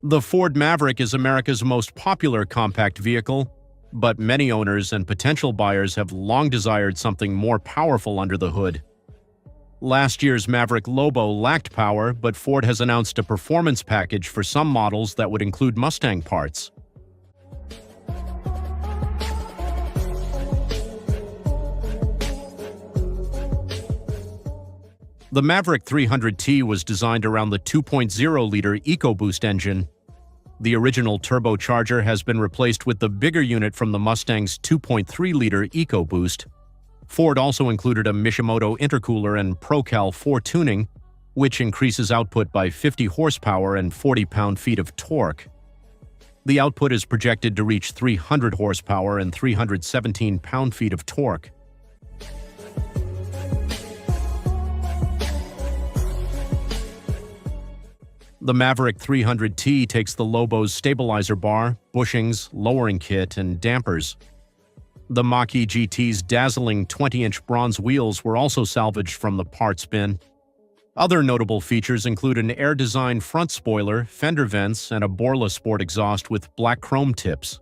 The Ford Maverick is America's most popular compact vehicle, but many owners and potential buyers have long desired something more powerful under the hood. Last year's Maverick Lobo lacked power, but Ford has announced a performance package for some models that would include Mustang parts. The Maverick 300T was designed around the 2.0-liter EcoBoost engine. The original turbocharger has been replaced with the bigger unit from the Mustang's 2.3-liter EcoBoost. Ford also included a Mishimoto intercooler and ProCal 4 tuning, which increases output by 50 horsepower and 40 pound-feet of torque. The output is projected to reach 300 horsepower and 317 pound-feet of torque. The Maverick 300T takes the Lobo's stabilizer bar, bushings, lowering kit, and dampers. The Mach-E GT's dazzling 20-inch bronze wheels were also salvaged from the parts bin. Other notable features include an air-designed front spoiler, fender vents, and a Borla sport exhaust with black chrome tips.